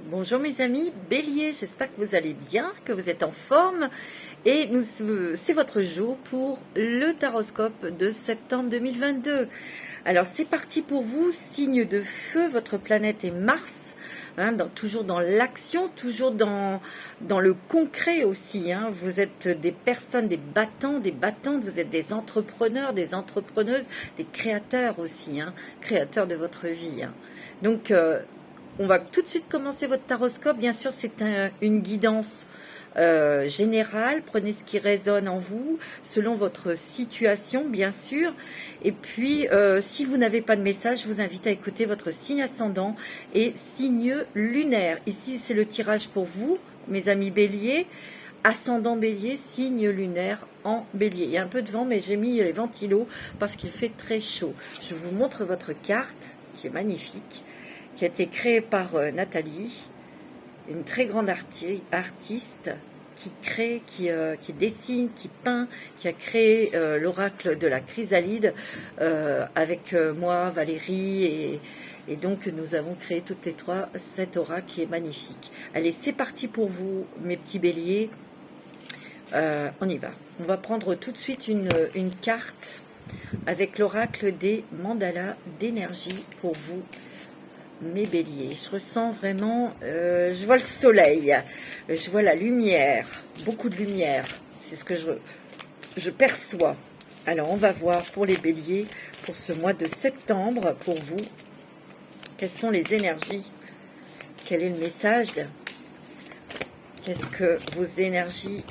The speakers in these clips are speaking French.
Bonjour mes amis, Bélier, j'espère que vous allez bien, que vous êtes en forme et c'est votre jour pour le taroscope de septembre 2022. Alors c'est parti pour vous, signe de feu, votre planète est Mars, toujours dans l'action, toujours dans le concret aussi. Vous êtes des personnes, des battants, des battantes, vous êtes des entrepreneurs, des entrepreneuses, des créateurs aussi, créateurs de votre vie. Donc on va tout de suite commencer votre taroscope. Bien sûr, c'est une guidance générale. Prenez ce qui résonne en vous, selon votre situation, bien sûr. Et puis, si vous n'avez pas de message, je vous invite à écouter votre signe ascendant et signe lunaire. Ici, c'est le tirage pour vous, mes amis Bélier. Ascendant Bélier, signe lunaire en Bélier. Il y a un peu de vent, mais j'ai mis les ventilos parce qu'il fait très chaud. Je vous montre votre carte, qui est magnifique, qui a été créée par Nathalie, une très grande artiste qui crée, qui dessine, qui peint, qui a créé l'oracle de la chrysalide avec moi, Valérie, et donc nous avons créé toutes les trois cet oracle qui est magnifique. Allez, c'est parti pour vous, mes petits béliers. On y va. On va prendre tout de suite une carte avec l'oracle des mandalas d'énergie pour vous, mes béliers. Je ressens vraiment, je vois le soleil, je vois la lumière, beaucoup de lumière, c'est ce que je perçois. Alors on va voir pour les béliers, pour ce mois de septembre, pour vous, quelles sont les énergies, quel est le message, qu'est-ce que vos énergies,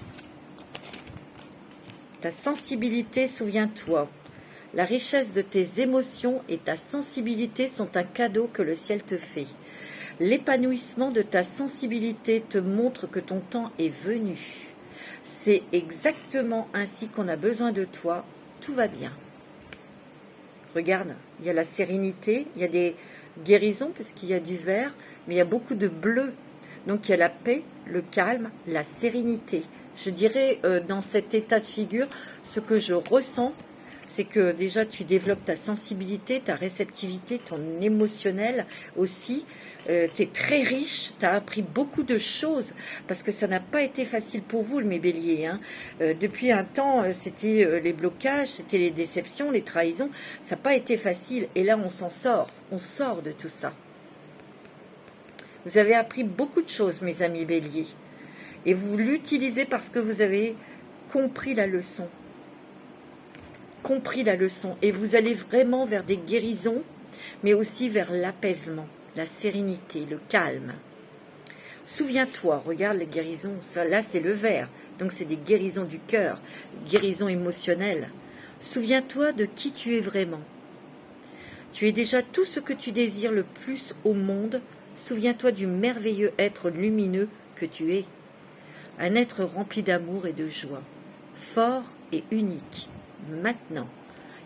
ta sensibilité, souviens-toi. La richesse de tes émotions et ta sensibilité sont un cadeau que le ciel te fait. L'épanouissement de ta sensibilité te montre que ton temps est venu. C'est exactement ainsi qu'on a besoin de toi. Tout va bien. Regarde, il y a la sérénité, il y a des guérisons parce qu'il y a du vert, mais il y a beaucoup de bleu. Donc il y a la paix, le calme, la sérénité. Je dirais dans cet état de figure, ce que je ressens, c'est que déjà tu développes ta sensibilité, ta réceptivité, ton émotionnel aussi. Tu es très riche, tu as appris beaucoup de choses parce que ça n'a pas été facile pour vous, mes béliers. Depuis un temps, c'était les blocages, c'était les déceptions, les trahisons. Ça n'a pas été facile et là on s'en sort, on sort de tout ça. Vous avez appris beaucoup de choses, mes amis béliers, et vous l'utilisez parce que vous avez compris la leçon. Et vous allez vraiment vers des guérisons, mais aussi vers l'apaisement, la sérénité, le calme. Souviens-toi, regarde les guérisons, là c'est le vert, donc c'est des guérisons du cœur, guérisons émotionnelles. Souviens-toi de qui tu es vraiment. Tu es déjà tout ce que tu désires le plus au monde. Souviens-toi du merveilleux être lumineux que tu es. Un être rempli d'amour et de joie, fort et unique. Maintenant,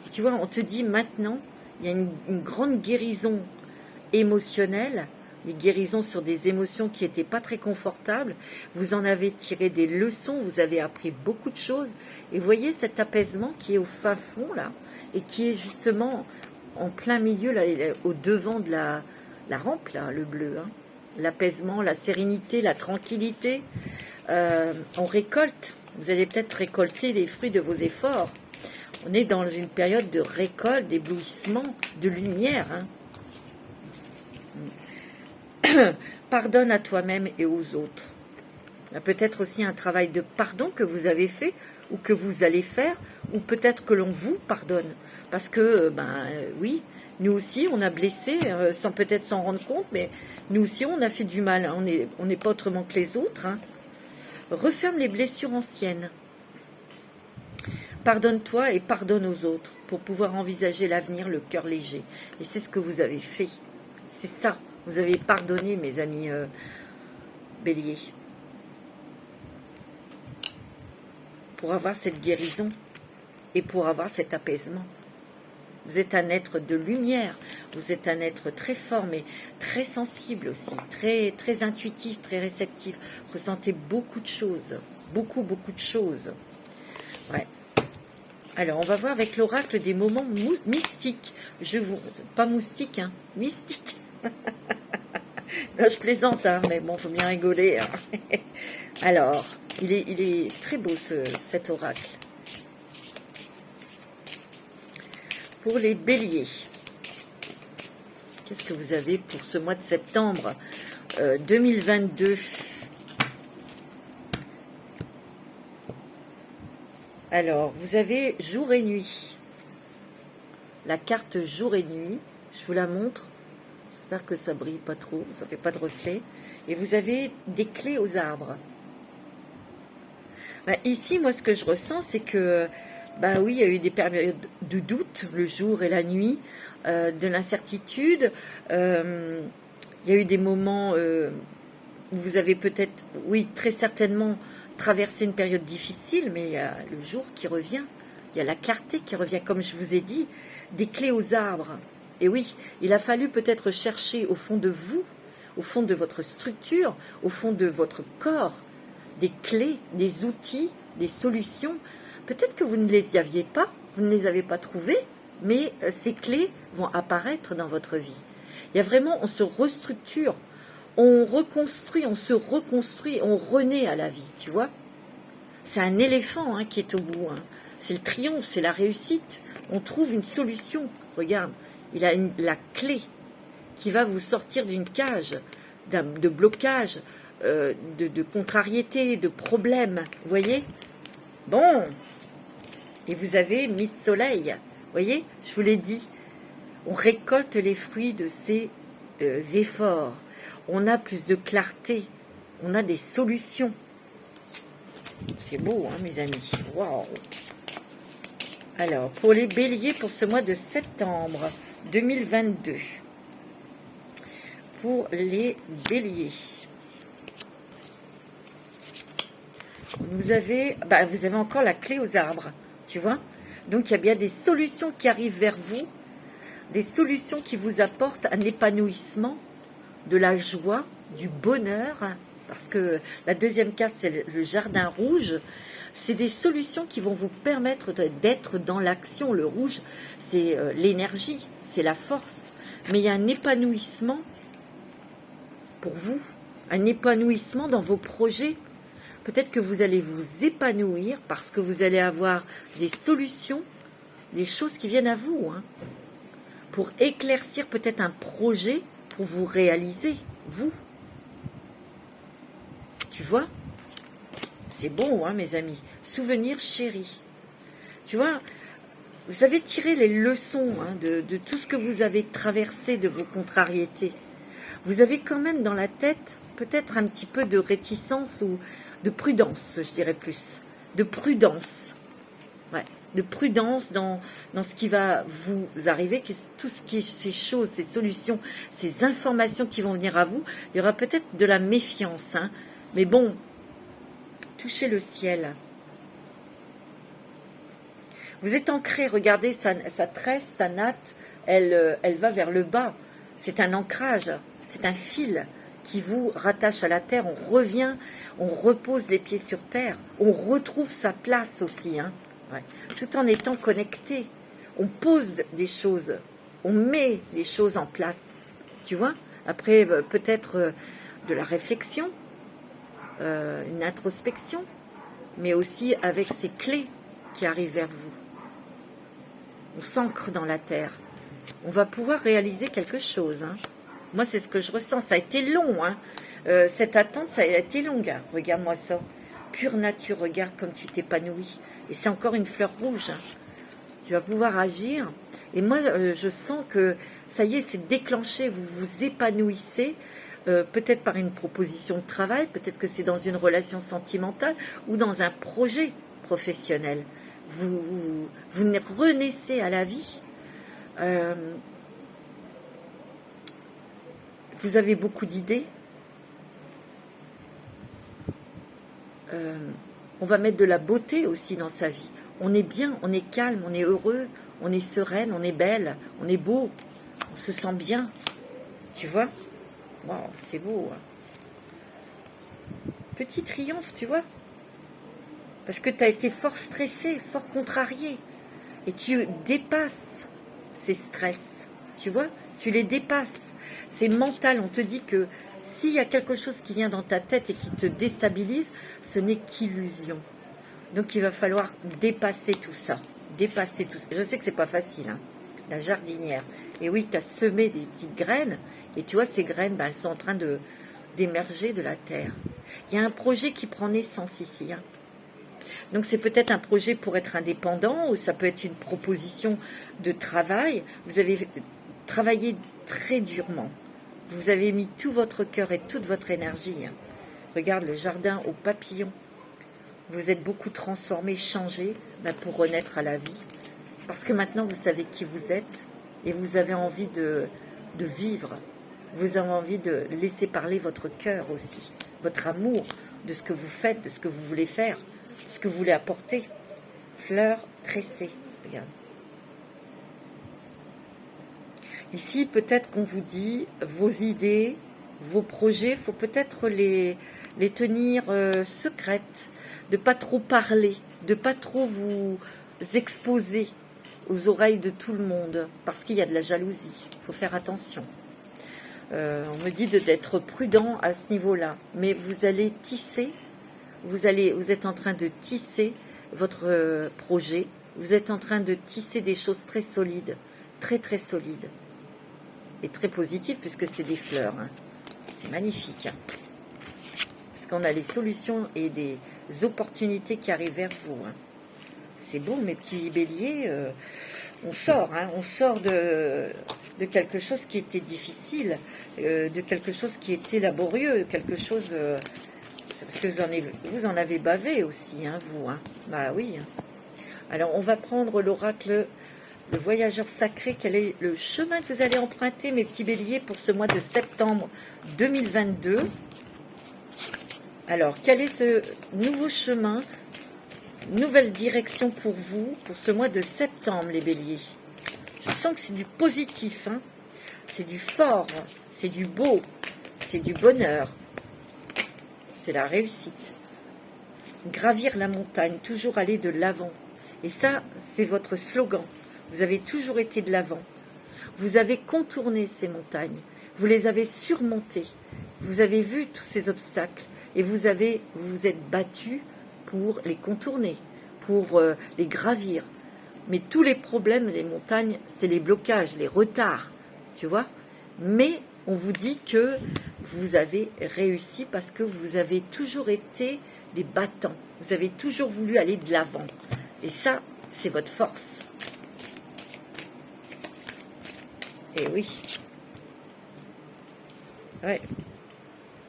et tu vois, on te dit maintenant, il y a une grande guérison émotionnelle, les guérisons sur des émotions qui n'étaient pas très confortables. Vous en avez tiré des leçons, vous avez appris beaucoup de choses, et voyez cet apaisement qui est au fin fond là, et qui est justement en plein milieu là, au devant de la rampe là, le bleu, l'apaisement, la sérénité, la tranquillité. On récolte, vous allez peut-être récolter les fruits de vos efforts. On est dans une période de récolte, d'éblouissement, de lumière. Pardonne à toi-même et aux autres. Il y a peut-être aussi un travail de pardon que vous avez fait ou que vous allez faire, ou peut-être que l'on vous pardonne. Parce que, oui, nous aussi, on a blessé, sans peut-être s'en rendre compte, mais nous aussi, on a fait du mal. On n'est pas autrement que les autres. Referme les blessures anciennes. Pardonne-toi et pardonne aux autres pour pouvoir envisager l'avenir le cœur léger. Et c'est ce que vous avez fait. C'est ça. Vous avez pardonné, mes amis béliers. Pour avoir cette guérison et pour avoir cet apaisement. Vous êtes un être de lumière. Vous êtes un être très fort, mais très sensible aussi. Très, très intuitif, très réceptif. Ressentez beaucoup de choses. Beaucoup de choses. Ouais. Alors, on va voir avec l'oracle des moments mystiques. Pas moustiques, hein, mystiques. Non, je plaisante, hein, mais bon, faut bien rigoler. Hein. Alors, il est très beau cet oracle. Pour les béliers, qu'est-ce que vous avez pour ce mois de septembre 2022? Alors, vous avez jour et nuit. La carte jour et nuit, je vous la montre. J'espère que ça brille pas trop, ça fait pas de reflet. Et vous avez des clés aux arbres. Ben, ici, moi, ce que je ressens, c'est que, ben oui, il y a eu des périodes de doute, le jour et la nuit, de l'incertitude. Il y a eu des moments où vous avez peut-être, oui, très certainement traversé une période difficile, mais il y a le jour qui revient. Il y a la clarté qui revient, comme je vous ai dit, des clés aux arbres. Et oui, il a fallu peut-être chercher au fond de vous, au fond de votre structure, au fond de votre corps, des clés, des outils, des solutions. Peut-être que vous ne les aviez pas, vous ne les avez pas trouvées, mais ces clés vont apparaître dans votre vie. Il y a vraiment, on se restructure, on reconstruit, on se reconstruit, on renaît à la vie, tu vois. C'est un éléphant hein, qui est au bout. Hein. C'est le triomphe, c'est la réussite. On trouve une solution. Regarde, il a la clé qui va vous sortir d'une cage, de blocage, de contrariété, de problème. Vous voyez? Bon. Et vous avez Miss Soleil. Vous voyez? Je vous l'ai dit. On récolte les fruits de ces efforts. On a plus de clarté. On a des solutions. C'est beau, hein, mes amis. Waouh! Alors, pour les béliers, pour ce mois de septembre 2022. Pour les béliers. Vous avez encore la clé aux arbres, tu vois. Donc, il y a bien des solutions qui arrivent vers vous, des solutions qui vous apportent un épanouissement, de la joie, du bonheur, parce que la deuxième carte, c'est le jardin rouge. C'est des solutions qui vont vous permettre d'être dans l'action. Le rouge, c'est l'énergie, c'est la force. Mais il y a un épanouissement pour vous, un épanouissement dans vos projets. Peut-être que vous allez vous épanouir parce que vous allez avoir des solutions, des choses qui viennent à vous, hein, pour éclaircir peut-être un projet, pour vous réaliser, vous. Tu vois? C'est bon, hein, mes amis. Souvenirs chéris. Tu vois, vous avez tiré les leçons hein, de tout ce que vous avez traversé, de vos contrariétés. Vous avez quand même dans la tête peut-être un petit peu de réticence ou de prudence, je dirais plus. De prudence. Ouais, de prudence dans ce qui va vous arriver, tout ce qui est ces choses, ces solutions, ces informations qui vont venir à vous. Il y aura peut-être de la méfiance, hein, mais bon, touchez le ciel. Vous êtes ancré, regardez, sa tresse, sa natte, elle va vers le bas. C'est un ancrage, c'est un fil qui vous rattache à la terre. On revient, on repose les pieds sur terre. On retrouve sa place aussi, hein, ouais. Tout en étant connecté. On pose des choses, on met les choses en place. Tu vois? Après, peut-être de la réflexion, une introspection, mais aussi avec ces clés qui arrivent vers vous. On s'ancre dans la terre. On va pouvoir réaliser quelque chose. Hein. Moi, c'est ce que je ressens. Ça a été long. Hein. Cette attente, ça a été longue. Hein. Regarde-moi ça. Pure nature, regarde comme tu t'épanouis. Et c'est encore une fleur rouge. Hein. Tu vas pouvoir agir. Et moi, je sens que ça y est, c'est déclenché. Vous vous épanouissez. Peut-être par une proposition de travail. Peut-être que c'est dans une relation sentimentale ou dans un projet professionnel. Vous renaissez à la vie. Vous avez beaucoup d'idées. On va mettre de la beauté aussi dans sa vie. On est bien, on est calme, on est heureux, on est sereine, on est belle, on est beau, on se sent bien. Tu vois? Wow, c'est beau. Hein. Petit triomphe, tu vois? Parce que tu as été fort stressé, fort contrarié. et tu dépasses ces stress, tu vois, tu les dépasses. C'est mental, on te dit que s'il y a quelque chose qui vient dans ta tête et qui te déstabilise, ce n'est qu'illusion. Donc il va falloir dépasser tout ça, dépasser tout ça. Je sais que c'est pas facile, hein, la jardinière. Et oui, tu as semé des petites graines, et tu vois, ces graines, elles sont en train d'émerger de la terre. Il y a un projet qui prend naissance ici, hein. Donc c'est peut-être un projet pour être indépendant, ou ça peut être une proposition de travail. Vous avez travaillé très durement. Vous avez mis tout votre cœur et toute votre énergie, hein. Regarde le jardin aux papillons. Vous êtes beaucoup transformé, changé pour renaître à la vie. Parce que maintenant vous savez qui vous êtes et vous avez envie de vivre. Vous avez envie de laisser parler votre cœur aussi, votre amour de ce que vous faites, de ce que vous voulez faire, de ce que vous voulez apporter. Fleurs tressées, regarde. Ici, peut-être qu'on vous dit vos idées, vos projets, il faut peut-être les tenir secrètes, de ne pas trop parler, de ne pas trop vous exposer aux oreilles de tout le monde, parce qu'il y a de la jalousie, il faut faire attention. On me dit d'être prudent à ce niveau-là, mais vous allez tisser, vous êtes en train de tisser votre projet, vous êtes en train de tisser des choses très solides, très très solides, et très positives, puisque c'est des fleurs, hein. C'est magnifique, hein. Parce qu'on a les solutions et des opportunités qui arrivent vers vous, hein. C'est bon, mes petits béliers, on sort, hein, on sort de quelque chose qui était difficile, de quelque chose qui était laborieux, quelque chose... parce que vous en avez bavé aussi, hein, vous, hein. Bah oui, hein. Alors, on va prendre l'oracle, le voyageur sacré. Quel est le chemin que vous allez emprunter, mes petits béliers, pour ce mois de septembre 2022? Alors, quel est ce nouveau chemin, nouvelle direction pour vous, pour ce mois de septembre, les béliers? Je sens que c'est du positif, hein. C'est du fort, c'est du beau, c'est du bonheur, c'est la réussite. Gravir la montagne, toujours aller de l'avant. Et ça, c'est votre slogan. Vous avez toujours été de l'avant. Vous avez contourné ces montagnes. Vous les avez surmontées. Vous avez vu tous ces obstacles. Et vous vous êtes battu pour les contourner, pour les gravir. Mais tous les problèmes des montagnes, c'est les blocages, les retards. Tu vois? Mais on vous dit que vous avez réussi parce que vous avez toujours été des battants. Vous avez toujours voulu aller de l'avant. Et ça, c'est votre force. Et oui. Ouais.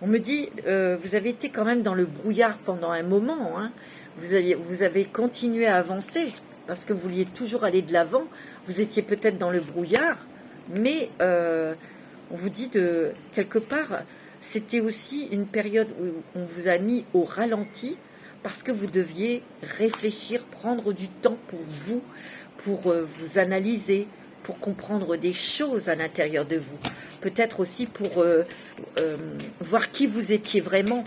On me dit, vous avez été quand même dans le brouillard pendant un moment, hein. Vous avez continué à avancer parce que vous vouliez toujours aller de l'avant. Vous étiez peut-être dans le brouillard, mais on vous dit de quelque part, c'était aussi une période où on vous a mis au ralenti parce que vous deviez réfléchir, prendre du temps pour vous analyser, pour comprendre des choses à l'intérieur de vous. Peut-être aussi pour voir qui vous étiez vraiment,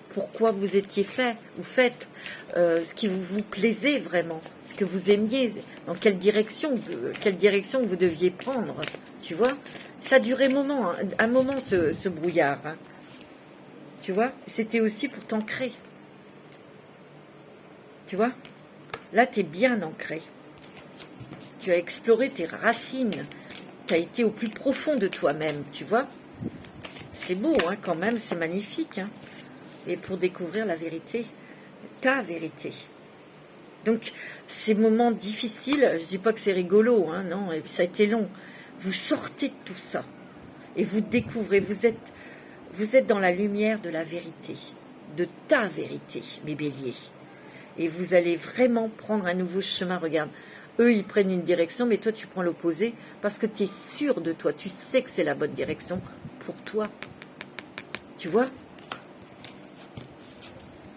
pourquoi vous étiez faites, ce qui vous plaisait vraiment, ce que vous aimiez, dans quelle direction vous deviez prendre, tu vois. Ça a duré un moment ce brouillard, hein. Tu vois, c'était aussi pour t'ancrer. Tu vois, là tu es bien ancré. Tu as exploré tes racines, tu as été au plus profond de toi-même, tu vois. C'est beau, hein, quand même, c'est magnifique, hein. Et pour découvrir la vérité, ta vérité. Donc, ces moments difficiles, je dis pas que c'est rigolo, hein, non, et puis ça a été long. Vous sortez de tout ça et vous découvrez, vous êtes dans la lumière de la vérité, de ta vérité, mes béliers. Et vous allez vraiment prendre un nouveau chemin. Regarde, eux, ils prennent une direction, mais toi, tu prends l'opposé parce que tu es sûr de toi. Tu sais que c'est la bonne direction pour toi. Tu vois?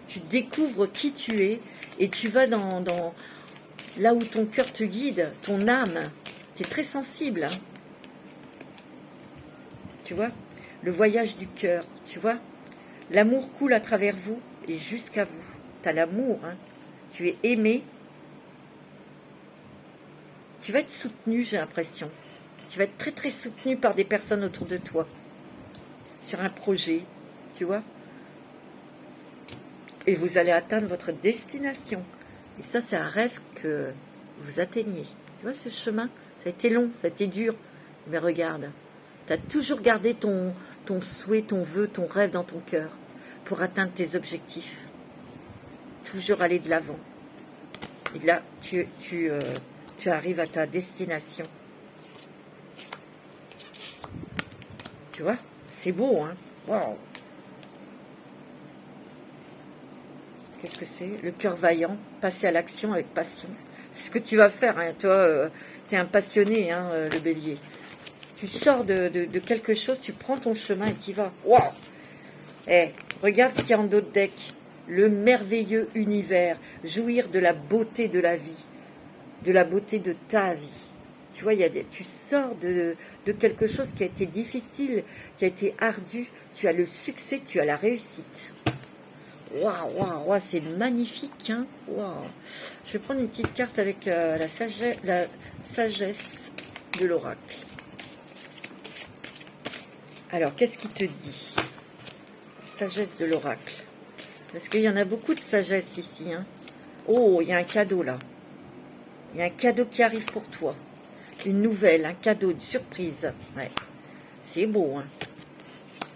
Tu découvres qui tu es et tu vas dans là où ton cœur te guide, ton âme. Tu es très sensible, hein. Tu vois? Le voyage du cœur, tu vois? L'amour coule à travers vous et jusqu'à vous. Tu as l'amour, hein. Tu es aimé. tu vas être soutenu, j'ai l'impression. Tu vas être très très soutenu par des personnes autour de toi. Sur un projet, tu vois. Et vous allez atteindre votre destination. Et ça, c'est un rêve que vous atteignez. Tu vois, ce chemin, ça a été long, ça a été dur. Mais regarde, tu as toujours gardé ton souhait, ton vœu, ton rêve dans ton cœur pour atteindre tes objectifs. Toujours aller de l'avant. Et là, tu arrives à ta destination. Tu vois, c'est beau, hein. Waouh. Qu'est-ce que c'est? Le cœur vaillant, passer à l'action avec passion. C'est ce que tu vas faire, hein. Toi, tu es un passionné, hein, le bélier. Tu sors de quelque chose, tu prends ton chemin et tu y vas. Waouh! Eh, regarde ce qu'il y a en d'autres decks. Le merveilleux univers, jouir de la beauté de la vie, de la beauté de ta vie. Tu vois, tu sors de quelque chose qui a été difficile, qui a été ardu. Tu as le succès, tu as la réussite. Waouh, waouh, waouh, c'est magnifique, hein. Waouh. Je vais prendre une petite carte avec la sagesse de l'oracle. Alors, qu'est-ce qu'il te dit? Sagesse de l'oracle. Parce qu'il y en a beaucoup de sagesse ici, hein. Oh, il y a un cadeau là. Il y a un cadeau qui arrive pour toi. Une nouvelle, un cadeau, une surprise. Ouais. C'est beau, hein.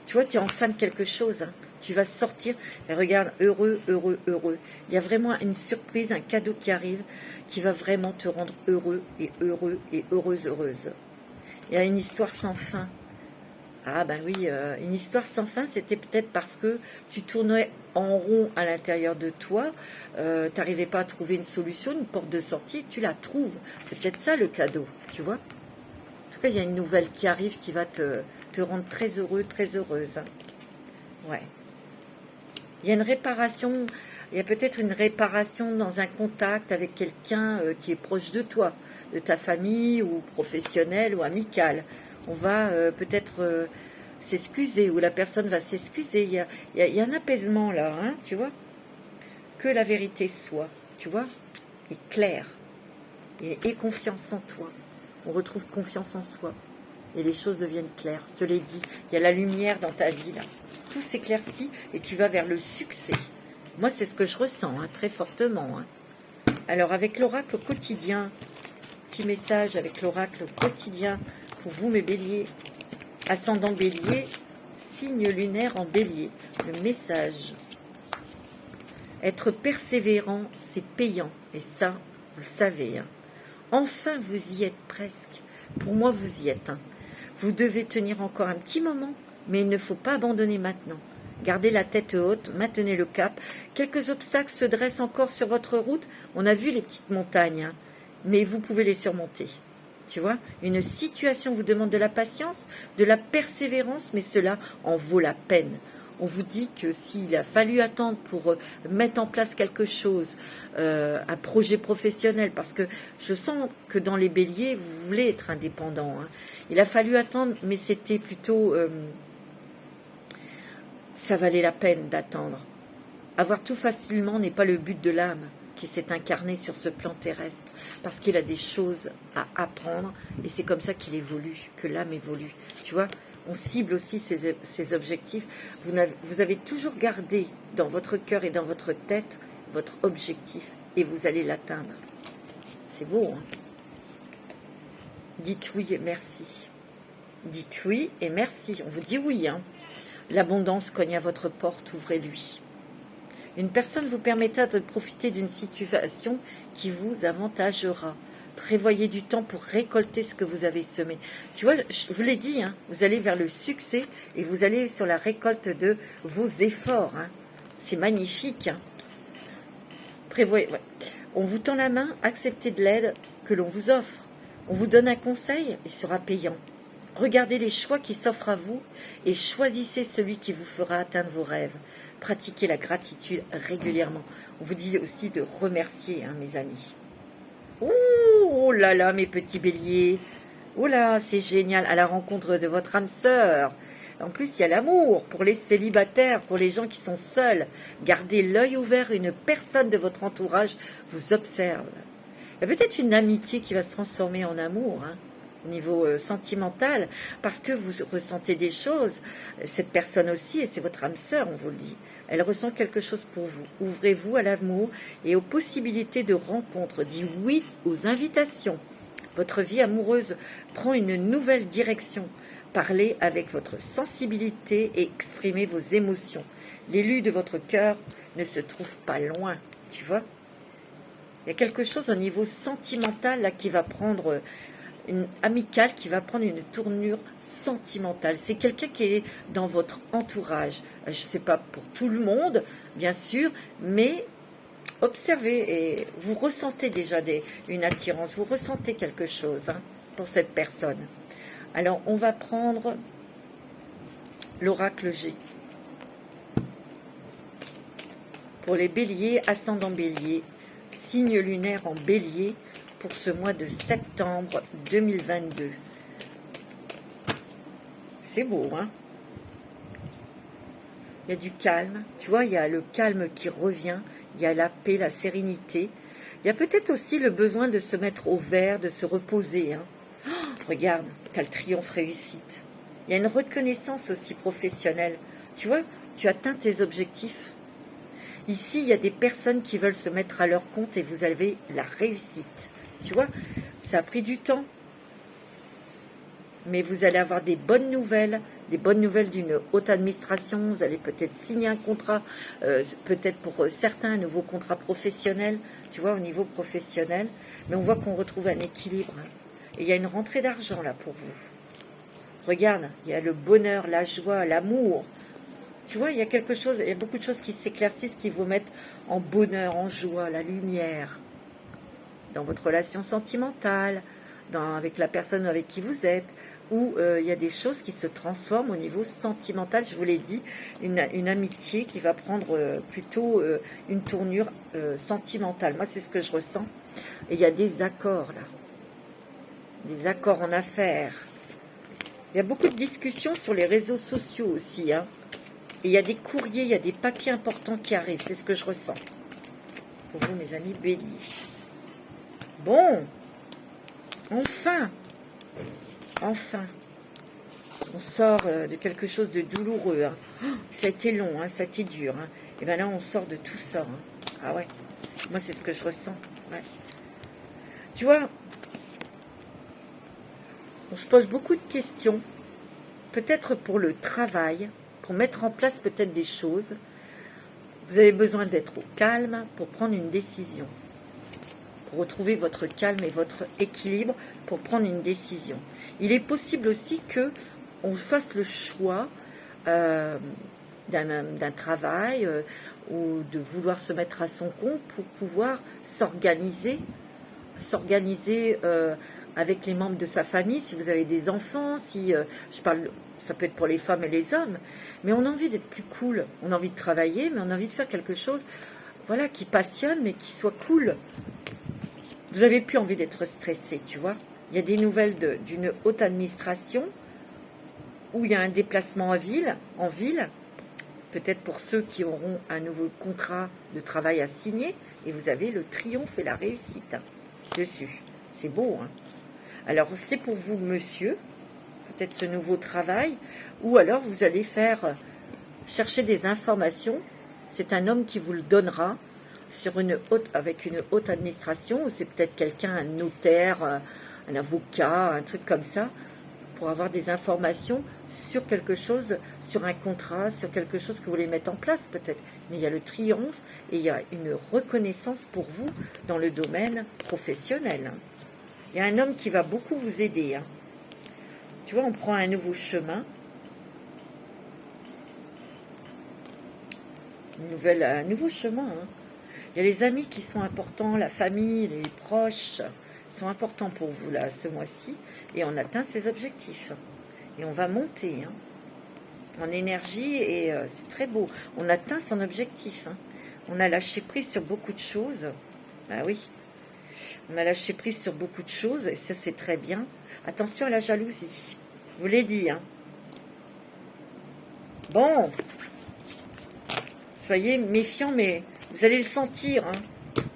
Tu vois, tu es en fin de quelque chose, hein. Tu vas sortir, et regarde, heureux, heureux, heureux. Il y a vraiment une surprise, un cadeau qui arrive, qui va vraiment te rendre heureux et heureuse, heureuse. Il y a une histoire sans fin. Ah ben oui, une histoire sans fin, c'était peut-être parce que tu tournais en rond à l'intérieur de toi, tu n'arrivais pas à trouver une solution, une porte de sortie, tu la trouves. C'est peut-être ça le cadeau, tu vois. En tout cas, il y a une nouvelle qui arrive qui va te rendre très heureux, très heureuse. Hein. Ouais. Il y a une réparation, il y a peut-être une réparation dans un contact avec quelqu'un qui est proche de toi, de ta famille ou professionnel ou amical. On va peut-être s'excuser ou la personne va s'excuser. Il y a un apaisement là, hein, tu vois. Que la vérité soit, tu vois, est claire et confiance en toi. On retrouve confiance en soi et les choses deviennent claires. Je te l'ai dit, il y a la lumière dans ta vie là. Tout s'éclaircit et tu vas vers le succès. Moi, c'est ce que je ressens, hein, très fortement. Hein. Alors, avec l'oracle quotidien, petit message avec l'oracle quotidien pour vous, mes béliers, ascendant bélier, signe lunaire en bélier. Le message. Être persévérant, c'est payant. Et ça, vous le savez. Hein. Enfin, vous y êtes presque. Pour moi, vous y êtes. Hein. Vous devez tenir encore un petit moment, mais il ne faut pas abandonner maintenant. Gardez la tête haute, maintenez le cap. Quelques obstacles se dressent encore sur votre route. On a vu les petites montagnes, hein, mais vous pouvez les surmonter. Tu vois, une situation vous demande de la patience, de la persévérance, mais cela en vaut la peine. On vous dit que s'il a fallu attendre pour mettre en place quelque chose, un projet professionnel, parce que je sens que dans les béliers, vous voulez être indépendant. Hein. Il a fallu attendre, mais c'était plutôt... ça valait la peine d'attendre. Avoir tout facilement n'est pas le but de l'âme qui s'est incarnée sur ce plan terrestre, parce qu'il a des choses à apprendre, et c'est comme ça qu'il évolue, que l'âme évolue. Tu vois, on cible aussi ses objectifs. Vous avez toujours gardé dans votre cœur et dans votre tête votre objectif, et vous allez l'atteindre. C'est beau, hein? Dites oui et merci. Dites oui et merci. On vous dit oui, hein? L'abondance cogne à votre porte, ouvrez-lui. Une personne vous permettra de profiter d'une situation qui vous avantagera. Prévoyez du temps pour récolter ce que vous avez semé. Tu vois, je vous l'ai dit, hein, vous allez vers le succès et vous allez sur la récolte de vos efforts. Hein. C'est magnifique. Hein. Prévoyez. Ouais. On vous tend la main, acceptez de l'aide que l'on vous offre. On vous donne un conseil, il sera payant. Regardez les choix qui s'offrent à vous et choisissez celui qui vous fera atteindre vos rêves. Pratiquez la gratitude régulièrement. On vous dit aussi de remercier, hein, mes amis. Oh là là, mes petits béliers. Oh là, c'est génial, à la rencontre de votre âme sœur. En plus, il y a l'amour pour les célibataires, pour les gens qui sont seuls. Gardez l'œil ouvert, une personne de votre entourage vous observe. Il y a peut-être une amitié qui va se transformer en amour, hein, au niveau sentimental, parce que vous ressentez des choses. Cette personne aussi, et c'est votre âme sœur, on vous le dit, elle ressent quelque chose pour vous. Ouvrez-vous à l'amour et aux possibilités de rencontre. Dites oui aux invitations. Votre vie amoureuse prend une nouvelle direction. Parlez avec votre sensibilité et exprimez vos émotions. L'élu de votre cœur ne se trouve pas loin, tu vois. Il y a quelque chose au niveau sentimental là qui va prendre amical, qui va prendre une tournure sentimentale. C'est quelqu'un qui est dans votre entourage. Je ne sais pas pour tout le monde, bien sûr, mais observez et vous ressentez déjà une attirance, vous ressentez quelque chose, hein, pour cette personne. Alors, on va prendre l'oracle G. Pour les béliers, ascendant bélier, signe lunaire en bélier, pour ce mois de septembre 2022. C'est beau, hein? Il y a du calme, tu vois, il y a le calme qui revient, il y a la paix, la sérénité. Il y a peut-être aussi le besoin de se mettre au vert, de se reposer, hein. Oh, regarde, tu as le triomphe réussite. Il y a une reconnaissance aussi professionnelle. Tu vois, tu atteins tes objectifs. Ici, il y a des personnes qui veulent se mettre à leur compte et vous avez la réussite. Tu vois, ça a pris du temps. Mais vous allez avoir des bonnes nouvelles d'une haute administration. Vous allez peut-être signer un contrat, peut-être pour certains un nouveau contrat professionnel, tu vois, au niveau professionnel. Mais on voit qu'on retrouve un équilibre. Et il y a une rentrée d'argent là pour vous. Regarde, il y a le bonheur, la joie, l'amour. Tu vois, il y a quelque chose, il y a beaucoup de choses qui s'éclaircissent, qui vous mettent en bonheur, en joie, la lumière. Dans votre relation sentimentale, avec la personne avec qui vous êtes, où il y a des choses qui se transforment au niveau sentimental, je vous l'ai dit, une amitié qui va prendre plutôt une tournure sentimentale. Moi, c'est ce que je ressens. Et il y a des accords, là. Des accords en affaires. Il y a beaucoup de discussions sur les réseaux sociaux aussi, hein. Et il y a des courriers, il y a des papiers importants qui arrivent. C'est ce que je ressens. Pour vous, mes amis béliers. Bon. Enfin. Enfin. On sort de quelque chose de douloureux, hein. Oh, ça a été long, hein, ça a été dur, hein. Et bien là, on sort de tout ça, hein. Ah ouais. Moi, c'est ce que je ressens. Ouais. Tu vois, on se pose beaucoup de questions. Peut-être pour le travail, pour mettre en place peut-être des choses. Vous avez besoin d'être au calme pour prendre une décision. Pour retrouver votre calme et votre équilibre pour prendre une décision. Il est possible aussi que on fasse le choix d'un travail ou de vouloir se mettre à son compte pour pouvoir s'organiser avec les membres de sa famille, si vous avez des enfants, si je parle, ça peut être pour les femmes et les hommes, mais on a envie d'être plus cool, on a envie de travailler, mais on a envie de faire quelque chose, voilà, qui passionne, mais qui soit cool. Vous n'avez plus envie d'être stressé, tu vois. Il y a des nouvelles d'une haute administration où il y a un déplacement en ville, peut-être pour ceux qui auront un nouveau contrat de travail à signer, et vous avez le triomphe et la réussite dessus. C'est beau, hein. Alors, c'est pour vous, monsieur, peut-être ce nouveau travail, ou alors vous allez chercher des informations. C'est un homme qui vous le donnera avec une haute administration, ou c'est peut-être quelqu'un, un notaire, un avocat, un truc comme ça, pour avoir des informations sur quelque chose, sur un contrat, sur quelque chose que vous voulez mettre en place peut-être. Mais il y a le triomphe et il y a une reconnaissance pour vous dans le domaine professionnel. Il y a un homme qui va beaucoup vous aider, hein. Tu vois, on prend un nouveau chemin, un nouveau chemin, hein. Il y a les amis qui sont importants, la famille, les proches sont importants pour vous là ce mois-ci, et on atteint ses objectifs. Et on va monter, hein, en énergie, et c'est très beau. On atteint son objectif, hein. On a lâché prise sur beaucoup de choses. Ah oui, on a lâché prise sur beaucoup de choses, et ça c'est très bien. Attention à la jalousie, je vous l'ai dit, hein. Bon, soyez méfiants, mais vous allez le sentir, hein.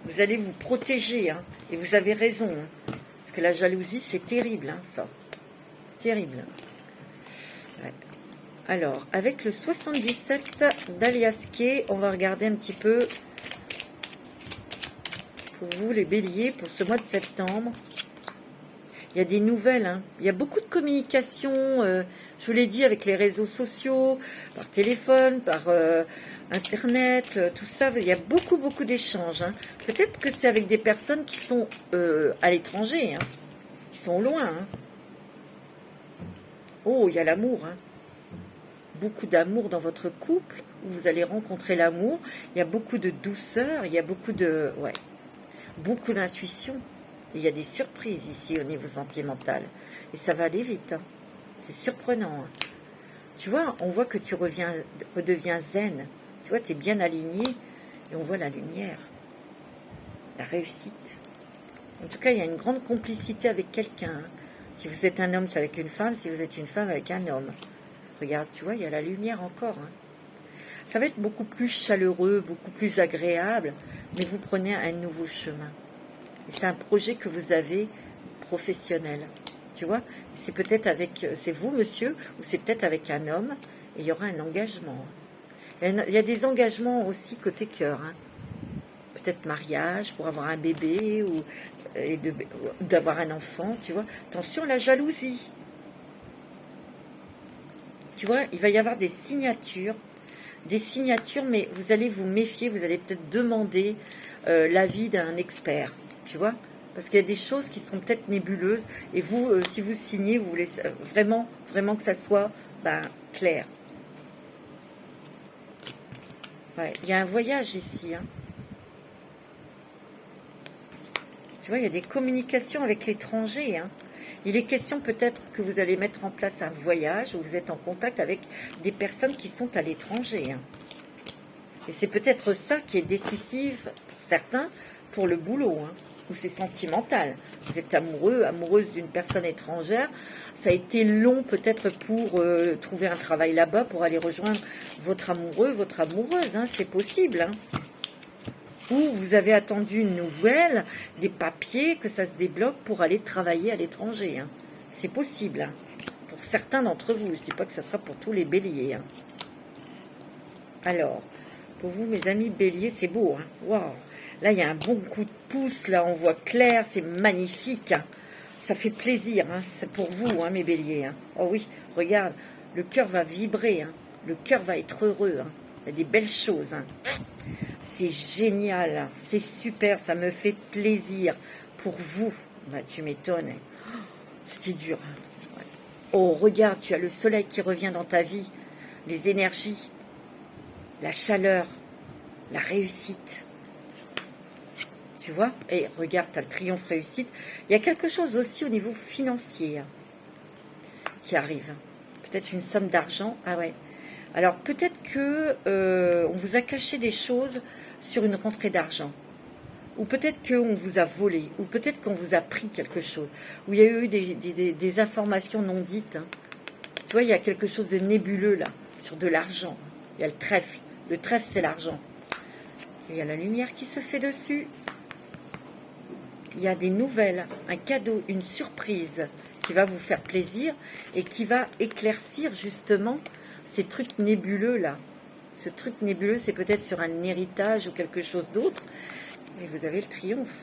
Vous allez vous protéger, hein, et vous avez raison. Hein, parce que la jalousie, c'est terrible, hein, ça. Terrible. Ouais. Alors, avec le 77 d'Alias Kay, on va regarder un petit peu pour vous, les béliers, pour ce mois de septembre. Il y a des nouvelles, hein. Il y a beaucoup de communication, je vous l'ai dit, avec les réseaux sociaux, par téléphone, par Internet, tout ça. Il y a beaucoup, beaucoup d'échanges. Hein. Peut-être que c'est avec des personnes qui sont à l'étranger, hein, qui sont loin. Hein. Oh, il y a l'amour. Hein. Beaucoup d'amour dans votre couple, où vous allez rencontrer l'amour. Il y a beaucoup de douceur, il y a beaucoup de... Ouais, beaucoup d'intuition. Il y a des surprises ici au niveau sentimental. Et ça va aller vite. Hein. C'est surprenant. Hein. Tu vois, on voit que tu redeviens zen. Tu vois, tu es bien aligné. Et on voit la lumière. La réussite. En tout cas, il y a une grande complicité avec quelqu'un. Hein. Si vous êtes un homme, c'est avec une femme. Si vous êtes une femme, avec un homme. Regarde, tu vois, il y a la lumière encore. Hein. Ça va être beaucoup plus chaleureux, beaucoup plus agréable. Mais vous prenez un nouveau chemin. C'est un projet que vous avez professionnel, tu vois. C'est peut-être avec, c'est vous, monsieur, ou c'est peut-être avec un homme, et il y aura un engagement. Il y a des engagements aussi côté cœur, hein. Peut-être mariage, pour avoir un bébé, ou d'avoir un enfant, tu vois. Attention à la jalousie. Tu vois, il va y avoir des signatures, mais vous allez vous méfier, vous allez peut-être demander l'avis d'un expert. Tu vois, parce qu'il y a des choses qui sont peut-être nébuleuses, et vous, si vous signez, vous voulez vraiment, vraiment que ça soit clair. Ouais, il y a un voyage ici. Hein. Tu vois, il y a des communications avec l'étranger. Hein. Il est question peut-être que vous allez mettre en place un voyage où vous êtes en contact avec des personnes qui sont à l'étranger. Hein. Et c'est peut-être ça qui est décisif pour certains pour le boulot. Hein. Où c'est sentimental. Vous êtes amoureux, amoureuse d'une personne étrangère. Ça a été long peut-être pour trouver un travail là-bas, pour aller rejoindre votre amoureux, votre amoureuse. Hein, c'est possible. Hein. Ou vous avez attendu une nouvelle, des papiers, que ça se débloque pour aller travailler à l'étranger. Hein. C'est possible. Hein. Pour certains d'entre vous. Je ne dis pas que ça sera pour tous les béliers. Hein. Alors, pour vous, mes amis béliers, c'est beau. Hein. Waouh! Là, il y a un bon coup de pouce, là, on voit clair, c'est magnifique. Hein. Ça fait plaisir, hein. C'est pour vous, hein, mes béliers. Hein. Oh oui, regarde, le cœur va vibrer, hein. Le cœur va être heureux. Hein. Il y a des belles choses. Hein. C'est génial, hein. C'est super, ça me fait plaisir. Pour vous, tu m'étonnes. Hein. Oh, c'était dur. Hein. Ouais. Oh, regarde, tu as le soleil qui revient dans ta vie, les énergies, la chaleur, la réussite. Tu vois, et regarde, tu as le triomphe réussite. Il y a quelque chose aussi au niveau financier hein, qui arrive. Peut-être une somme d'argent. Ah ouais. Alors peut-être que on vous a caché des choses sur une rentrée d'argent. Ou peut-être qu'on vous a volé. Ou peut-être qu'on vous a pris quelque chose. Ou il y a eu des informations non dites. Hein. Tu vois, il y a quelque chose de nébuleux là, sur de l'argent. Il y a le trèfle. Le trèfle, c'est l'argent. Et il y a la lumière qui se fait dessus. Il y a des nouvelles, un cadeau, une surprise qui va vous faire plaisir et qui va éclaircir justement ces trucs nébuleux là. Ce truc nébuleux, c'est peut-être sur un héritage ou quelque chose d'autre, mais vous avez le triomphe.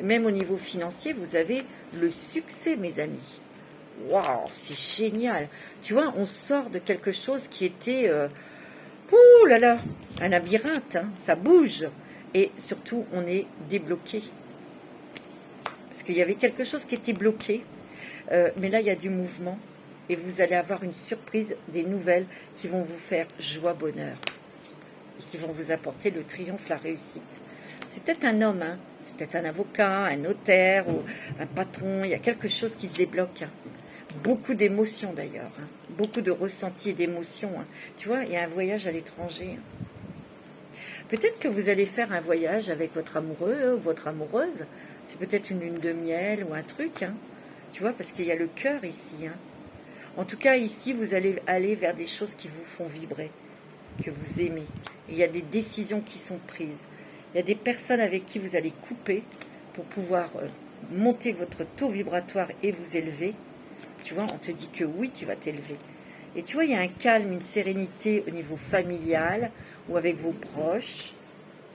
Même au niveau financier, vous avez le succès, mes amis. Waouh, c'est génial. Tu vois, on sort de quelque chose qui était, ouh là là, un labyrinthe, hein, ça bouge. Et surtout, on est débloqué. Il y avait quelque chose qui était bloqué, mais là il y a du mouvement et vous allez avoir une surprise, des nouvelles qui vont vous faire joie, bonheur et qui vont vous apporter le triomphe, la réussite. C'est peut-être un homme, hein, c'est peut-être un avocat, un notaire ou un patron, il y a quelque chose qui se débloque. Hein. Beaucoup d'émotions d'ailleurs, hein. Beaucoup de ressentis et d'émotions. Hein. Tu vois, il y a un voyage à l'étranger. Hein. Peut-être que vous allez faire un voyage avec votre amoureux ou votre amoureuse. C'est peut-être une lune de miel ou un truc, hein, tu vois, parce qu'il y a le cœur ici. Hein. En tout cas, ici, vous allez aller vers des choses qui vous font vibrer, que vous aimez. Et il y a des décisions qui sont prises. Il y a des personnes avec qui vous allez couper pour pouvoir monter votre taux vibratoire et vous élever. Tu vois, on te dit que oui, tu vas t'élever. Et tu vois, il y a un calme, une sérénité au niveau familial ou avec vos proches.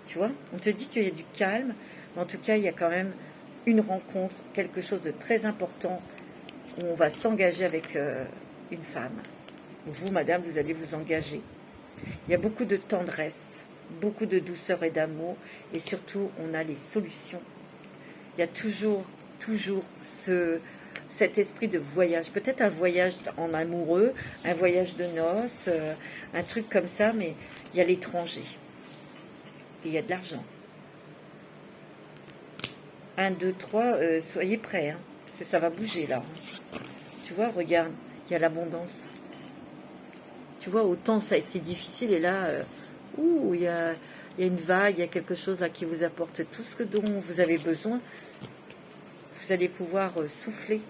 Tu vois, on te dit qu'il y a du calme, mais en tout cas, il y a quand même une rencontre, quelque chose de très important où on va s'engager avec une femme. Vous, madame, vous allez vous engager. Il y a beaucoup de tendresse, beaucoup de douceur et d'amour, et surtout, on a les solutions. Il y a toujours cet esprit de voyage. Peut-être un voyage en amoureux, un voyage de noces, un truc comme ça, mais il y a l'étranger. Et il y a de l'argent. 1, 2, 3, soyez prêts, hein, parce que ça va bouger là. Tu vois, regarde, il y a l'abondance. Tu vois, autant ça a été difficile, et là, il y a une vague, il y a quelque chose là qui vous apporte tout ce dont vous avez besoin. Vous allez pouvoir souffler.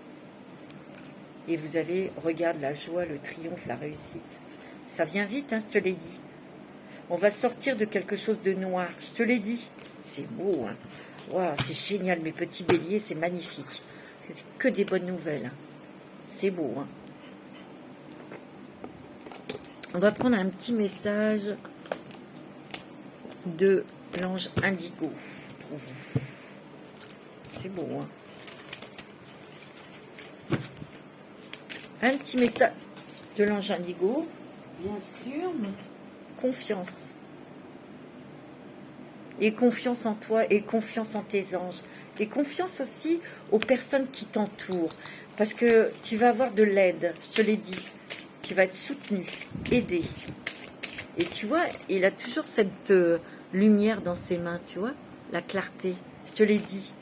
Et vous avez, regarde, la joie, le triomphe, la réussite. Ça vient vite, hein, je te l'ai dit. On va sortir de quelque chose de noir, je te l'ai dit. C'est beau, hein. Wow, c'est génial, mes petits béliers, c'est magnifique. C'est que des bonnes nouvelles. Hein. C'est beau, hein. On va prendre un petit message de l'ange indigo pour vous. C'est beau, hein. Un petit message de l'ange indigo, bien sûr, confiance. Et confiance en toi, et confiance en tes anges. Et confiance aussi aux personnes qui t'entourent. Parce que tu vas avoir de l'aide, je te l'ai dit. Tu vas être soutenu, aidé. Et tu vois, il a toujours cette lumière dans ses mains, tu vois, la clarté. Je te l'ai dit,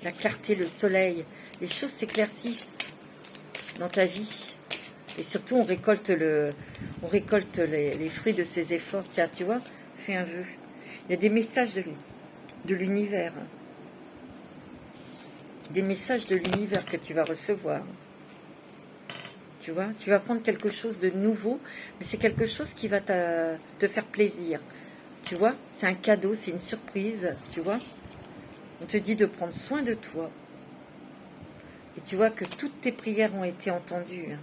la clarté, le soleil. Les choses s'éclaircissent dans ta vie. Et surtout, on récolte les fruits de ses efforts. Tiens, tu vois, fais un vœu. Il y a des messages de l'univers. Des messages de l'univers que tu vas recevoir. Tu vois, tu vas prendre quelque chose de nouveau, mais c'est quelque chose qui va te faire plaisir. Tu vois, c'est un cadeau, c'est une surprise, tu vois. On te dit de prendre soin de toi. Et tu vois que toutes tes prières ont été entendues.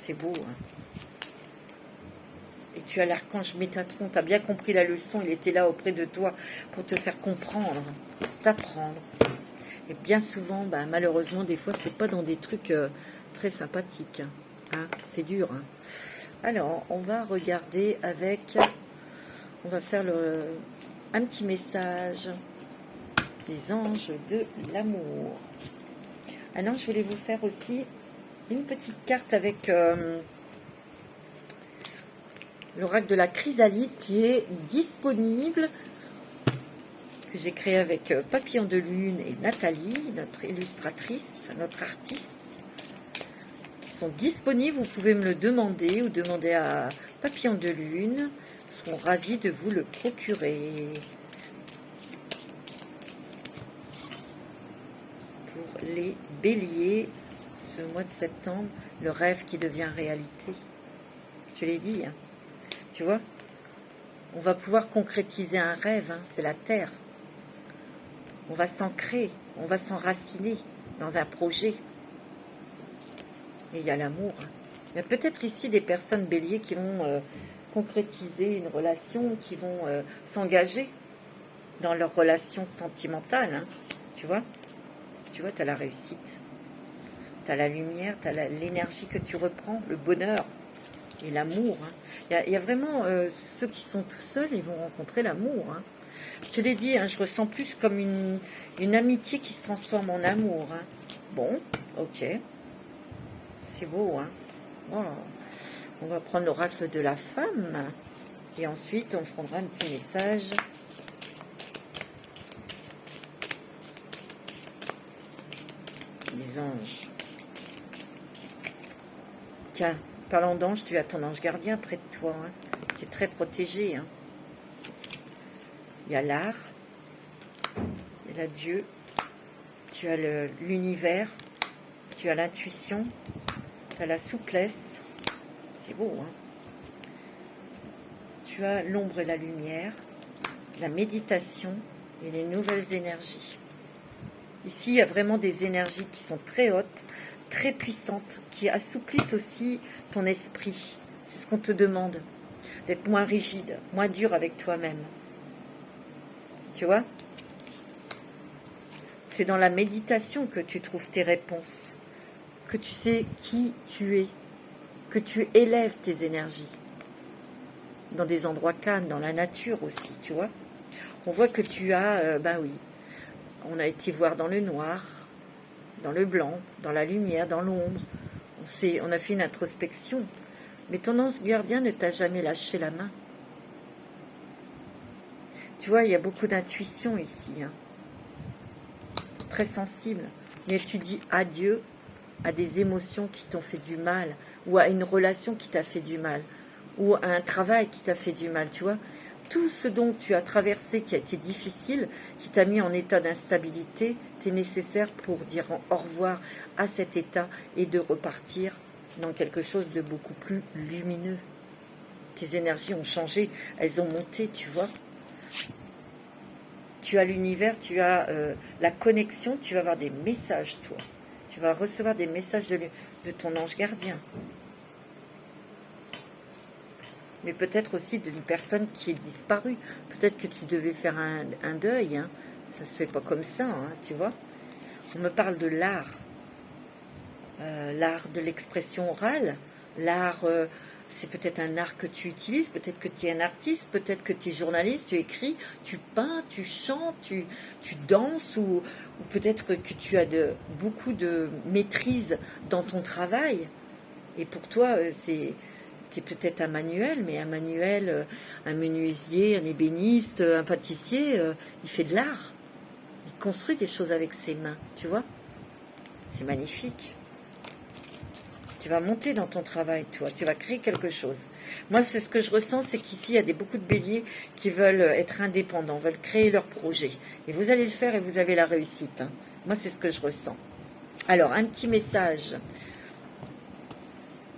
C'est beau, hein. Et tu as l'archange Métatron, tu as bien compris la leçon, il était là auprès de toi pour te faire comprendre, t'apprendre. Et bien souvent, malheureusement, des fois, c'est pas dans des trucs très sympathiques. Hein. C'est dur. Hein. Alors, on va regarder avec... On va faire un petit message. Les anges de l'amour. Ah non, je voulais vous faire aussi une petite carte avec l'oracle de la chrysalide qui est disponible, que j'ai créé avec Papillon de Lune et Nathalie, notre illustratrice, notre artiste. Ils sont disponibles, vous pouvez me le demander ou demander à Papillon de Lune. Ils seront ravis de vous le procurer. Pour les béliers, ce mois de septembre, le rêve qui devient réalité. Je l'ai dit, hein. Tu vois, on va pouvoir concrétiser un rêve, hein, c'est la terre. On va s'ancrer, on va s'enraciner dans un projet. Et il y a l'amour. Hein. Il y a peut-être ici des personnes béliers qui vont concrétiser une relation, qui vont s'engager dans leur relation sentimentale. Hein. Tu vois, tu as la réussite. Tu as la lumière, tu as l'énergie que tu reprends, le bonheur et l'amour. Hein. Il y a vraiment ceux qui sont tout seuls, ils vont rencontrer l'amour. Hein. Je te l'ai dit, hein, je ressens plus comme une amitié qui se transforme en amour. Hein. Bon, ok. C'est beau. Hein. Oh. On va prendre l'oracle de la femme. Et ensuite, on prendra un petit message. Les anges. Tiens, parlant d'ange, tu as ton ange gardien près de toi. Hein. Tu es très protégé. Hein. Il y a l'art, il y a Dieu, tu as l'univers, tu as l'intuition, tu as la souplesse. C'est beau, hein. Tu as l'ombre et la lumière. la méditation et les nouvelles énergies. Ici, il y a vraiment des énergies qui sont très hautes, très puissantes, qui assouplissent aussi ton esprit. C'est ce qu'on te demande, d'être moins rigide, moins dur avec toi-même. Tu vois? C'est dans la méditation que tu trouves tes réponses, que tu sais qui tu es, que tu élèves tes énergies. Dans des endroits calmes, dans la nature aussi, tu vois? On voit que tu as, ben oui, on a été voir dans le noir, dans le blanc, dans la lumière, dans l'ombre. On a fait une introspection. Mais ton ange gardien ne t'a jamais lâché la main. Tu vois, il y a beaucoup d'intuition ici. Hein. Très sensible. Mais tu dis adieu à des émotions qui t'ont fait du mal, ou à une relation qui t'a fait du mal, ou à un travail qui t'a fait du mal, tu vois. Tout ce dont tu as traversé, qui a été difficile, qui t'a mis en état d'instabilité, c'est nécessaire pour dire au revoir à cet état et de repartir dans quelque chose de beaucoup plus lumineux. Tes énergies ont changé, elles ont monté, tu vois. Tu as l'univers, tu as la connexion, tu vas avoir des messages, toi. Tu vas recevoir des messages de ton ange gardien. Mais peut-être aussi d'une personne qui est disparue. Peut-être que tu devais faire un deuil. Hein. Ça ne se fait pas comme ça, hein, tu vois. On me parle de l'art. L'art de l'expression orale. L'art, c'est peut-être un art que tu utilises. Peut-être que tu es un artiste. Peut-être que tu es journaliste. Tu écris, tu peins, tu chantes, tu danses. Ou peut-être que tu as beaucoup de maîtrise dans ton travail. Et pour toi, c'est peut-être un manuel, mais un manuel, un menuisier, un ébéniste, un pâtissier, il fait de l'art. Il construit des choses avec ses mains, tu vois. C'est magnifique. Tu vas monter dans ton travail, toi. Tu vas créer quelque chose. Moi, c'est ce que je ressens, c'est qu'ici, il y a beaucoup de béliers qui veulent être indépendants, veulent créer leur projet. Et vous allez le faire et vous avez la réussite. Hein. Moi, c'est ce que je ressens. Alors, un petit message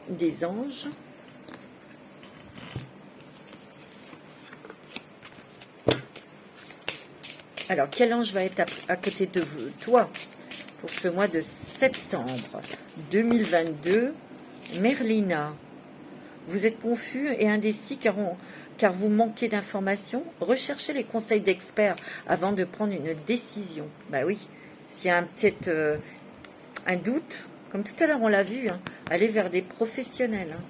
des anges. Alors, quel ange va être à côté de vous, toi, pour ce mois de septembre 2022? Merlina, vous êtes confus et indécis car vous manquez d'informations. Recherchez les conseils d'experts avant de prendre une décision. Bah oui, s'il y a peut-être un doute, comme tout à l'heure on l'a vu, hein, allez vers des professionnels. Hein.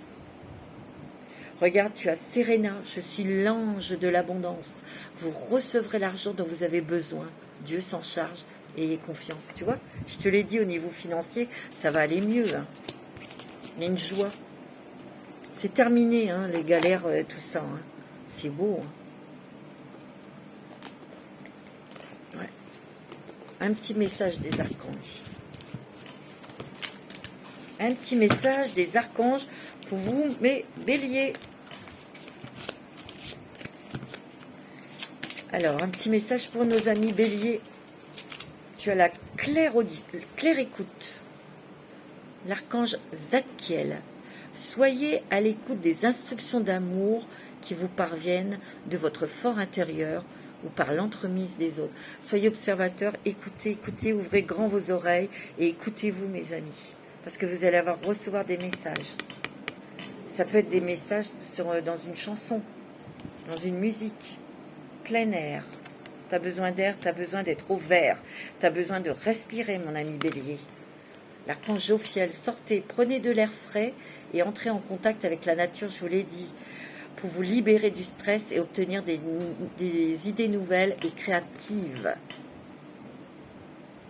Regarde, tu as Serena, je suis l'ange de l'abondance. Vous recevrez l'argent dont vous avez besoin. Dieu s'en charge et ayez confiance. Tu vois, je te l'ai dit, au niveau financier, ça va aller mieux. Hein. Il y a une joie. C'est terminé, hein, les galères, tout ça. Hein. C'est beau. Hein. Ouais. Un petit message des archanges. Un petit message des archanges pour vous, mes béliers. Alors, un petit message pour nos amis béliers. Tu as la claire écoute. L'archange Zadkiel. Soyez à l'écoute des instructions d'amour qui vous parviennent de votre fort intérieur ou par l'entremise des autres. Soyez observateurs, écoutez, ouvrez grand vos oreilles et écoutez-vous, mes amis. Parce que vous allez recevoir des messages. Ça peut être des messages dans une chanson, dans une musique, plein air. Tu as besoin d'air, tu as besoin d'être au vert. Tu as besoin de respirer, mon ami bélier. L'archange Jophiel, sortez, prenez de l'air frais et entrez en contact avec la nature, je vous l'ai dit, pour vous libérer du stress et obtenir des idées nouvelles et créatives.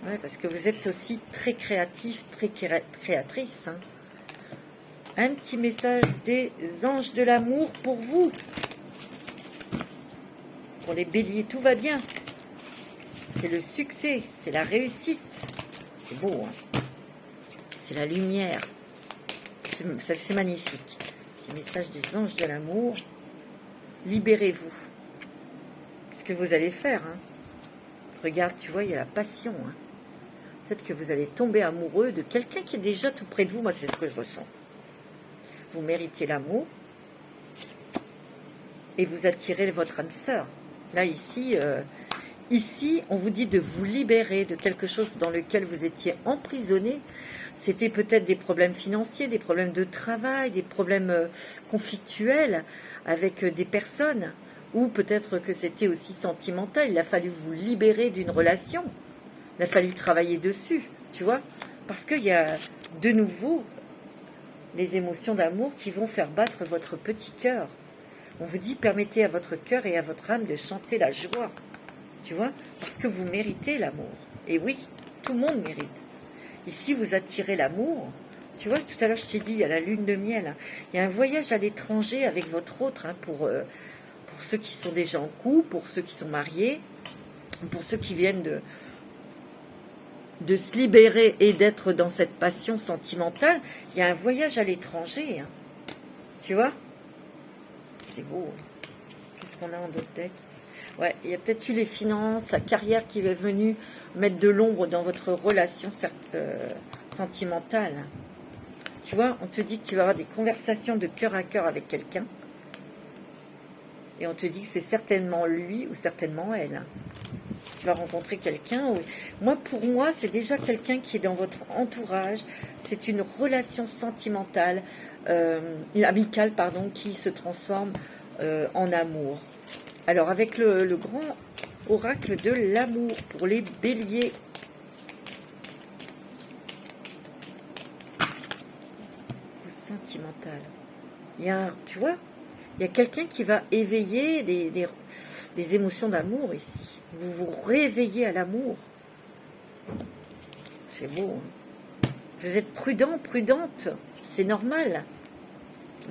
Ouais, parce que vous êtes aussi très créatif, très créatrice. Hein. Un petit message des anges de l'amour pour vous. Pour les béliers, tout va bien. C'est le succès, c'est la réussite. C'est beau, hein. C'est la lumière. C'est magnifique. Petit message des anges de l'amour. Libérez-vous. Ce que vous allez faire. Hein. Regarde, tu vois, il y a la passion. Hein. Peut-être que vous allez tomber amoureux de quelqu'un qui est déjà tout près de vous. Moi, c'est ce que je ressens. Vous méritez l'amour. Et vous attirez votre âme sœur. Là, ici, on vous dit de vous libérer de quelque chose dans lequel vous étiez emprisonné. C'était peut-être des problèmes financiers, des problèmes de travail, des problèmes conflictuels avec des personnes, ou peut-être que c'était aussi sentimental. Il a fallu vous libérer d'une relation. Il a fallu travailler dessus, tu vois, parce qu'il y a de nouveau les émotions d'amour qui vont faire battre votre petit cœur. On vous dit, permettez à votre cœur et à votre âme de chanter la joie, tu vois, parce que vous méritez l'amour. Et oui, tout le monde mérite. Ici, vous attirez l'amour. Tu vois, tout à l'heure, je t'ai dit, il y a la lune de miel. Hein. Il y a un voyage à l'étranger avec votre autre, hein, pour ceux qui sont déjà en couple, pour ceux qui sont mariés, pour ceux qui viennent de se libérer et d'être dans cette passion sentimentale. Il y a un voyage à l'étranger. Hein. Tu vois? C'est beau. Qu'est-ce qu'on a en d'autres decks? Ouais, il y a peut-être eu les finances, la carrière qui est venue mettre de l'ombre dans votre relation sentimentale. Tu vois, on te dit que tu vas avoir des conversations de cœur à cœur avec quelqu'un. Et on te dit que c'est certainement lui ou certainement elle. Tu vas rencontrer quelqu'un. Pour moi, c'est déjà quelqu'un qui est dans votre entourage. C'est une relation sentimentale, amicale, pardon, qui se transforme en amour. Alors, avec le grand oracle de l'amour pour les béliers. Sentimental. Il y a, tu vois, il y a quelqu'un qui va éveiller des émotions d'amour ici. Vous vous réveillez à l'amour. C'est beau. Hein. Vous êtes prudent, prudente. C'est normal.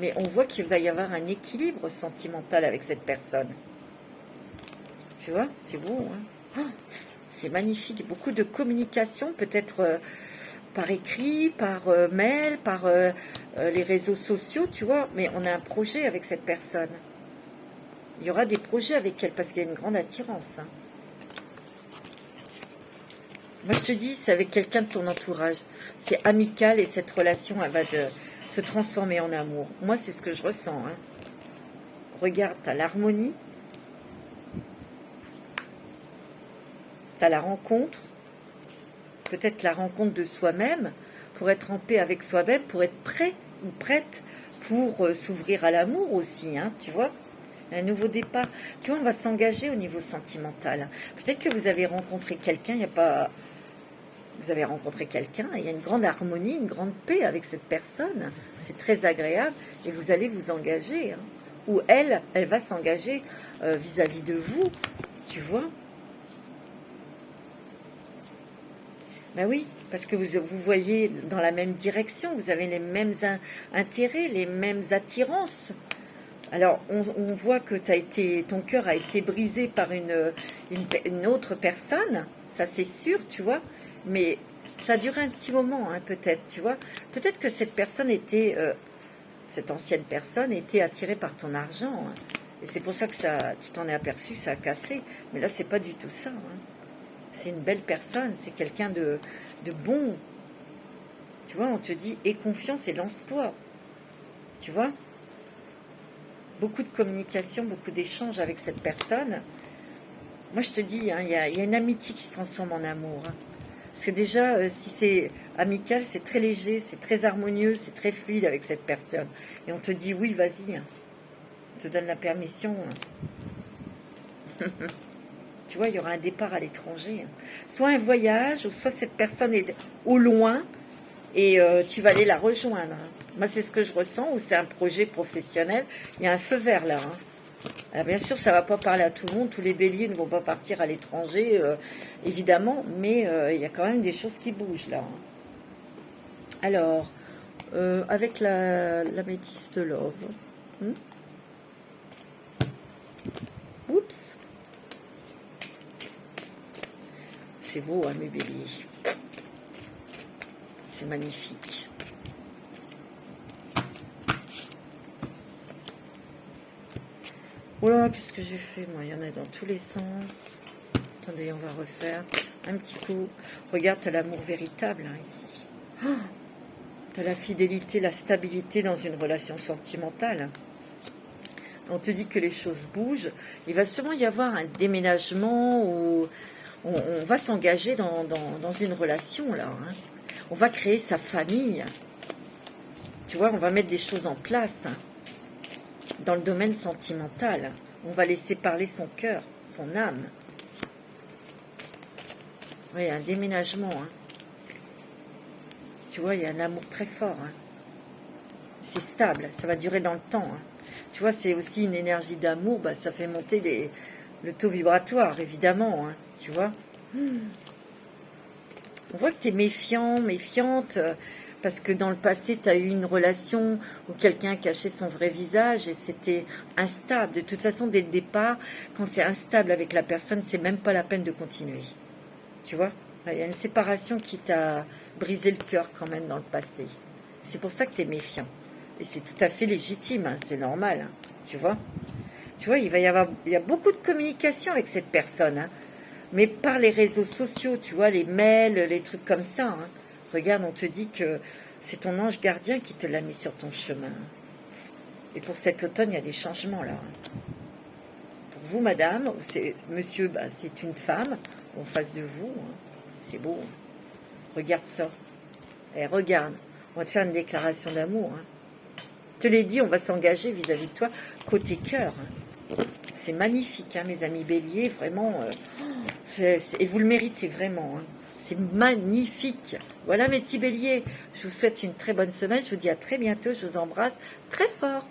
Mais on voit qu'il va y avoir un équilibre sentimental avec cette personne. Tu vois, c'est beau. Hein. Oh, c'est magnifique. Beaucoup de communication, peut-être par écrit, par mail, par les réseaux sociaux, tu vois. Mais on a un projet avec cette personne. Il y aura des projets avec elle parce qu'il y a une grande attirance. Hein. Moi, je te dis, c'est avec quelqu'un de ton entourage. C'est amical et cette relation, elle va se transformer en amour. Moi, c'est ce que je ressens. Hein. Regarde, tu as l'harmonie. Tu as la rencontre. Peut-être la rencontre de soi-même pour être en paix avec soi-même, pour être prêt ou prête pour s'ouvrir à l'amour aussi, hein, tu vois. Un nouveau départ. Tu vois, on va s'engager au niveau sentimental. Peut-être que vous avez rencontré quelqu'un, il n'y a pas... Vous avez rencontré quelqu'un, et il y a une grande harmonie, une grande paix avec cette personne. C'est très agréable, et vous allez vous engager. Hein. Ou elle va s'engager vis-à-vis de vous, tu vois. Ben oui, parce que vous voyez dans la même direction, vous avez les mêmes intérêts, les mêmes attirances. Alors, on voit que ton cœur a été brisé par une autre personne, ça c'est sûr, tu vois, mais ça a duré un petit moment, hein, peut-être, tu vois. Peut-être que cette personne cette ancienne personne était attirée par ton argent, hein, et c'est pour ça que tu t'en es aperçu, ça a cassé. Mais là, c'est pas du tout ça. Hein. C'est une belle personne, c'est quelqu'un de bon. Tu vois, on te dit, aie confiance et lance-toi. Tu vois ? Beaucoup de communication, beaucoup d'échanges avec cette personne. Moi, je te dis, hein, il y a une amitié qui se transforme en amour. Hein. Parce que déjà, si c'est amical, c'est très léger, c'est très harmonieux, c'est très fluide avec cette personne. Et on te dit, oui, vas-y. Hein. On te donne la permission. Hein. Tu vois, il y aura un départ à l'étranger. Hein. Soit un voyage, ou soit cette personne est au loin, et tu vas aller la rejoindre. Hein. Moi, c'est ce que je ressens, ou c'est un projet professionnel. Il y a un feu vert là. Hein. Alors, bien sûr, ça ne va pas parler à tout le monde. Tous les béliers ne vont pas partir à l'étranger, évidemment. Mais il y a quand même des choses qui bougent là. Hein. Alors, avec la métisse de Love. Oups. C'est beau, hein, mes béliers. C'est magnifique. Oh là, qu'est-ce que j'ai fait, moi? Il y en a dans tous les sens. Attendez, on va refaire un petit coup. Regarde, tu as l'amour véritable, hein, ici. Oh, tu as la fidélité, la stabilité dans une relation sentimentale. On te dit que les choses bougent. Il va sûrement y avoir un déménagement où on va s'engager dans une relation, là. Hein. On va créer sa famille. Tu vois, on va mettre des choses en place, hein, dans le domaine sentimental. On va laisser parler son cœur, son âme. Oui, un déménagement. Hein. Tu vois, il y a un amour très fort. Hein. C'est stable, ça va durer dans le temps. Hein. Tu vois, c'est aussi une énergie d'amour, bah, ça fait monter le taux vibratoire, évidemment. Hein. Tu vois, on voit que tu es méfiant, méfiante, parce que dans le passé, tu as eu une relation où quelqu'un cachait son vrai visage et c'était instable. De toute façon, dès le départ, quand c'est instable avec la personne, c'est même pas la peine de continuer. Tu vois, il y a une séparation qui t'a brisé le cœur quand même dans le passé. C'est pour ça que tu es méfiant. Et c'est tout à fait légitime, hein, c'est normal. Hein, tu vois, il y a beaucoup de communication avec cette personne. Hein, mais par les réseaux sociaux, tu vois, les mails, les trucs comme ça. Hein. Regarde, on te dit que c'est ton ange gardien qui te l'a mis sur ton chemin. Et pour cet automne, il y a des changements là. Pour vous, madame, monsieur, bah, c'est une femme en face de vous. Hein. C'est beau. Hein. Regarde ça. Eh, regarde. On va te faire une déclaration d'amour. Hein. Je te l'ai dit, on va s'engager vis-à-vis de toi côté cœur. Hein. C'est magnifique, hein, mes amis béliers, vraiment. Et vous le méritez vraiment. Hein. C'est magnifique. Voilà mes petits béliers. Je vous souhaite une très bonne semaine. Je vous dis à très bientôt. Je vous embrasse très fort.